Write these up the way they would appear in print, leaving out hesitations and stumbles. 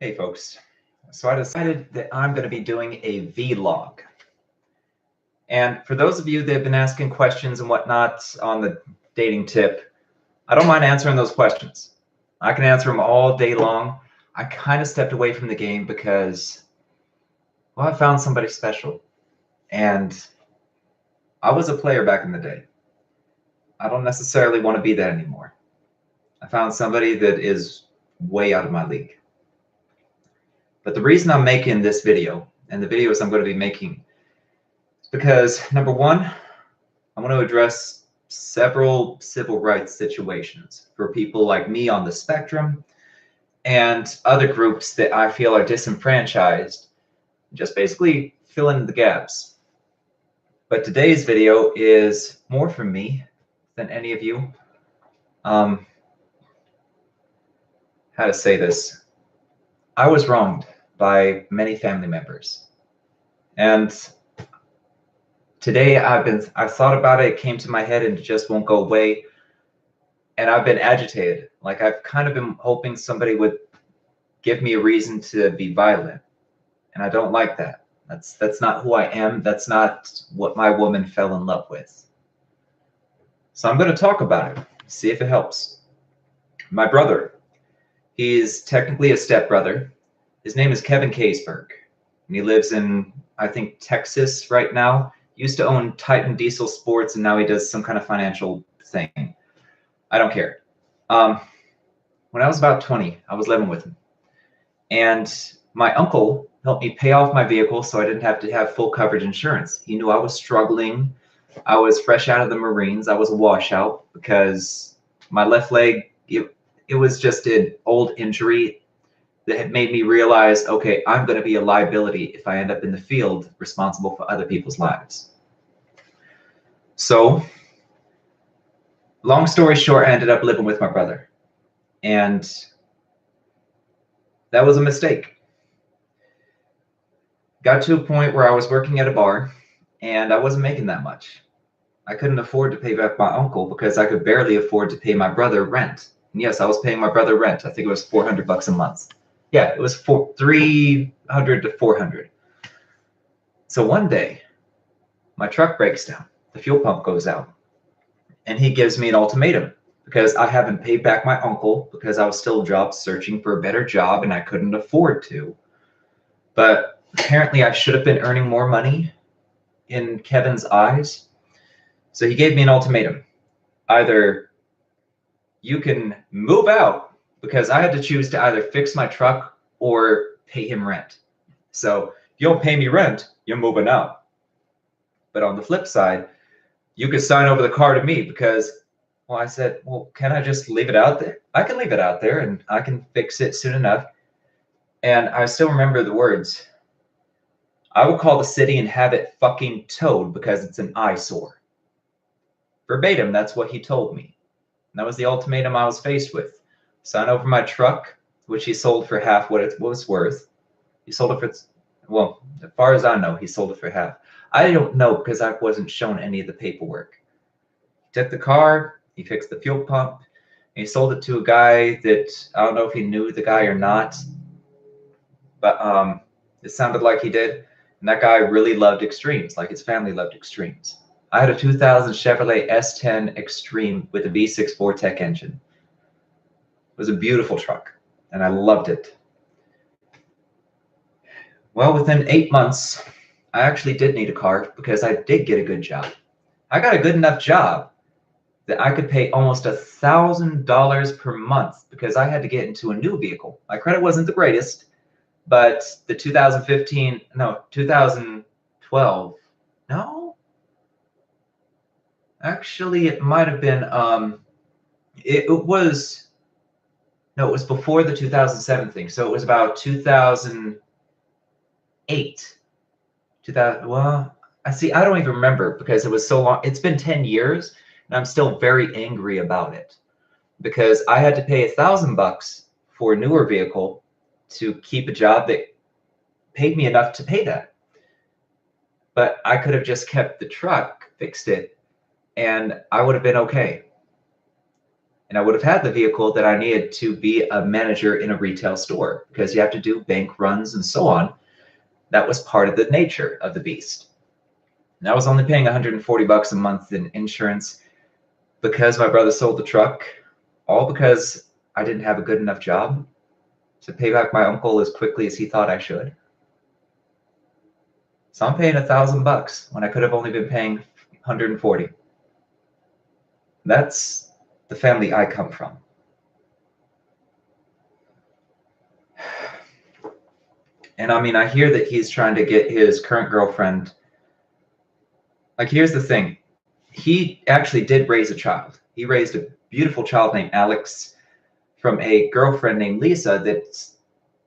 Hey folks, so I decided that I'm going to be doing a vlog. And for those of you that have been asking questions and whatnot on the dating tip, I don't mind answering those questions. I can answer them all day long. I kind of stepped away from the game because, well, I found somebody special. And I was a player back in the day. I don't necessarily want to be that anymore. I found somebody that is way out of my league. But the reason I'm making this video, and the videos I'm going to be making, is because, number one, I want to address several civil rights situations for people like me on the spectrum and other groups that I feel are disenfranchised, just basically fill in the gaps. But today's video is more for me than any of you. How to say this? I was wronged by many family members. And today I've thought about it, it came to my head and it just won't go away. And I've been agitated. Like I've kind of been hoping somebody would give me a reason to be violent. And I don't like that. That's not who I am. That's not what my woman fell in love with. So I'm going to talk about it, see if it helps. My brother, he's technically a stepbrother. His name is Kevin Kaysberg, and he lives in, I think, Texas right now. He used to own Titan Diesel Sports, and now he does some kind of financial thing. I don't care. When I was about 20, I was living with him. And my uncle helped me pay off my vehicle so I didn't have to have full coverage insurance. He knew I was struggling. I was fresh out of the Marines. I was a washout because my left leg, it was just an old injury that had made me realize, okay, I'm going to be a liability if I end up in the field responsible for other people's lives. So, long story short, I ended up living with my brother. And that was a mistake. Got to a point where I was working at a bar and I wasn't making that much. I couldn't afford to pay back my uncle because I could barely afford to pay my brother rent. And yes, I was paying my brother rent. I think it was $400 a month. Yeah, it was $300 to $400. So one day, my truck breaks down. The fuel pump goes out. And he gives me an ultimatum because I haven't paid back my uncle because I was still job searching for a better job and I couldn't afford to. But apparently I should have been earning more money in Kevin's eyes. So he gave me an ultimatum. Either you can move out, because I had to choose to either fix my truck or pay him rent. So if you don't pay me rent, you're moving out. But on the flip side, you could sign over the car to me because, well, I said, well, can I just leave it out there? I can leave it out there and I can fix it soon enough. And I still remember the words. I will call the city and have it fucking towed because it's an eyesore. Verbatim, that's what he told me. And that was the ultimatum I was faced with. Sign over my truck, which he sold for half what it was worth. He sold it for, well, as far as I know, he sold it for half. I don't know because I wasn't shown any of the paperwork. He took the car, he fixed the fuel pump, and he sold it to a guy that, I don't know if he knew the guy or not, but it sounded like he did. And that guy really loved extremes, like his family loved extremes. I had a 2000 Chevrolet S10 Extreme with a V6 Vortec engine. It was a beautiful truck, and I loved it. Well, within 8 months, I actually did need a car because I did get a good job. I got a good enough job that I could pay almost $1,000 per month because I had to get into a new vehicle. My credit wasn't the greatest, but the 2012, no? Actually, it might have been, it was before the 2007 thing. So it was about 2008. 2000, well, I don't even remember because it was so long. It's been 10 years and I'm still very angry about it because I had to pay $1,000 for a newer vehicle to keep a job that paid me enough to pay that. But I could have just kept the truck, fixed it, and I would have been okay. And I would have had the vehicle that I needed to be a manager in a retail store because you have to do bank runs and so on. That was part of the nature of the beast. And I was only paying $140 a month in insurance because my brother sold the truck, all because I didn't have a good enough job to pay back my uncle as quickly as he thought I should. So I'm paying $1,000 when I could have only been paying 140. That's the family I come from. And I mean, I hear that he's trying to get his current girlfriend. Like, here's the thing. He actually did raise a child. He raised a beautiful child named Alex from a girlfriend named Lisa that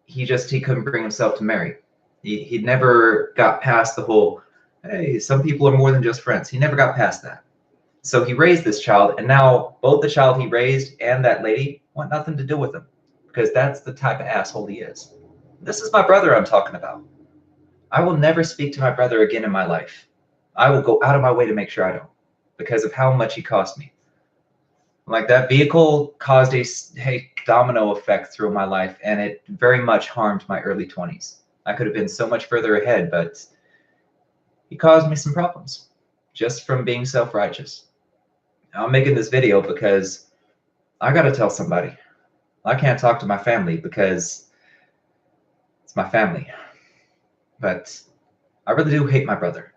he couldn't bring himself to marry. He never got past the whole, hey, some people are more than just friends. He never got past that. So he raised this child, and now both the child he raised and that lady want nothing to do with him because that's the type of asshole he is. This is my brother I'm talking about. I will never speak to my brother again in my life. I will go out of my way to make sure I don't because of how much he cost me. Like, that vehicle caused a domino effect through my life, and it very much harmed my early 20s. I could have been so much further ahead, but he caused me some problems just from being self-righteous. I'm making this video because I got to tell somebody. I can't talk to my family because it's my family. But I really do hate my brother.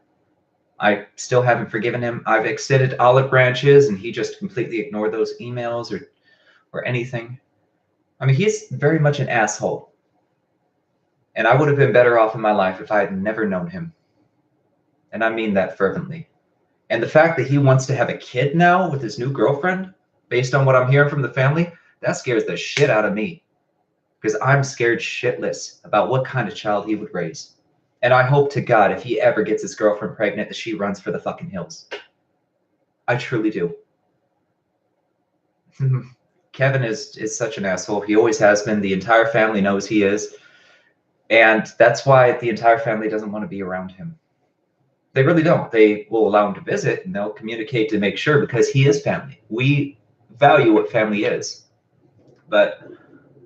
I still haven't forgiven him. I've extended olive branches, and he just completely ignored those emails or anything. I mean, he's very much an asshole. And I would have been better off in my life if I had never known him. And I mean that fervently. And the fact that he wants to have a kid now with his new girlfriend, based on what I'm hearing from the family, that scares the shit out of me. Because I'm scared shitless about what kind of child he would raise. And I hope to God, if he ever gets his girlfriend pregnant, that she runs for the fucking hills. I truly do. Kevin is such an asshole. He always has been. The entire family knows he is. And that's why the entire family doesn't want to be around him. They really don't. They will allow him to visit, and they'll communicate to make sure because he is family. We value what family is. But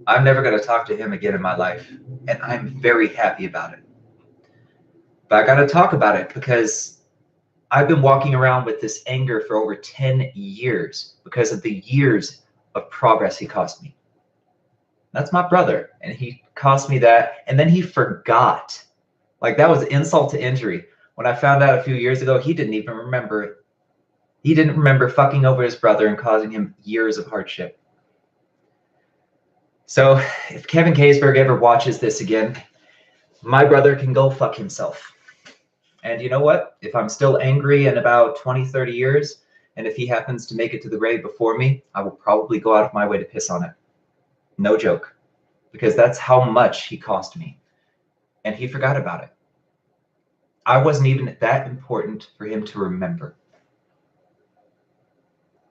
I'm never going to talk to him again in my life. And I'm very happy about it. But I got to talk about it because I've been walking around with this anger for over 10 years because of the years of progress he cost me. That's my brother, and he cost me that, and then he forgot. Like, that was insult to injury. When I found out a few years ago, he didn't even remember it. He didn't remember fucking over his brother and causing him years of hardship. So if Kevin Kaysberg ever watches this again, my brother can go fuck himself. And you know what? If I'm still angry in about 20, 30 years, and if he happens to make it to the grave before me, I will probably go out of my way to piss on it. No joke. Because that's how much he cost me. And he forgot about it. I wasn't even that important for him to remember.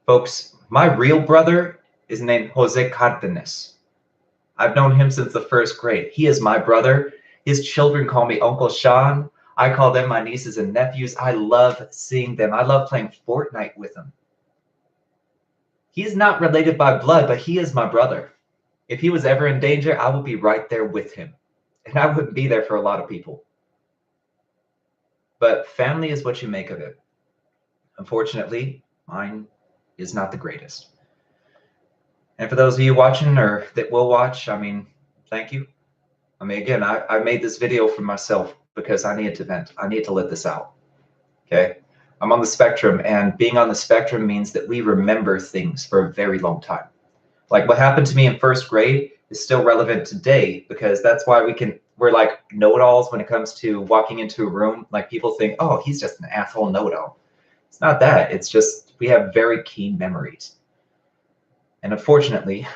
Folks, my real brother is named Jose Cardenas. I've known him since the first grade. He is my brother. His children call me Uncle Sean. I call them my nieces and nephews. I love seeing them. I love playing Fortnite with them. He's not related by blood, but he is my brother. If he was ever in danger, I would be right there with him. And I wouldn't be there for a lot of people. But family is what you make of it. Unfortunately, mine is not the greatest. And for those of you watching or that will watch, I mean, thank you. I mean, again, I made this video for myself because I needed to vent. I need to let this out. Okay? I'm on the spectrum, and being on the spectrum means that we remember things for a very long time. Like what happened to me in first grade is still relevant today because that's why we're like know-it-alls when it comes to walking into a room. Like, people think, oh, he's just an asshole know-it-all. It's not that. It's just we have very keen memories. And unfortunately,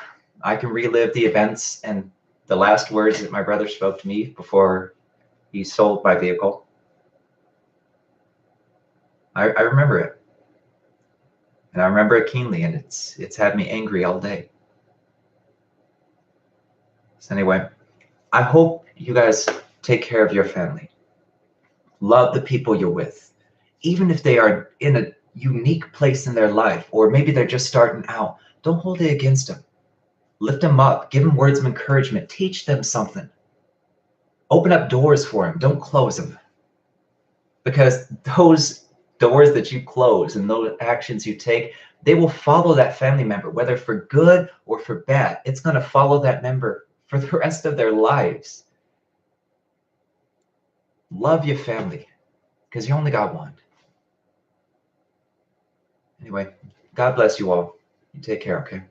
I can relive the events and the last words that my brother spoke to me before he sold my vehicle. I remember it. And I remember it keenly, and it's had me angry all day. So anyway, I hope you guys take care of your family. Love the people you're with. Even if they are in a unique place in their life, or maybe they're just starting out, Don't hold it against them. Lift them up. Give them words of encouragement. Teach them something. Open up doors for them. Don't close them. Because those doors that you close and those actions you take, they will follow that family member, whether for good or for bad. It's going to follow that member for the rest of their lives. Love your family, because you only got one. Anyway, God bless you all. You take care, okay?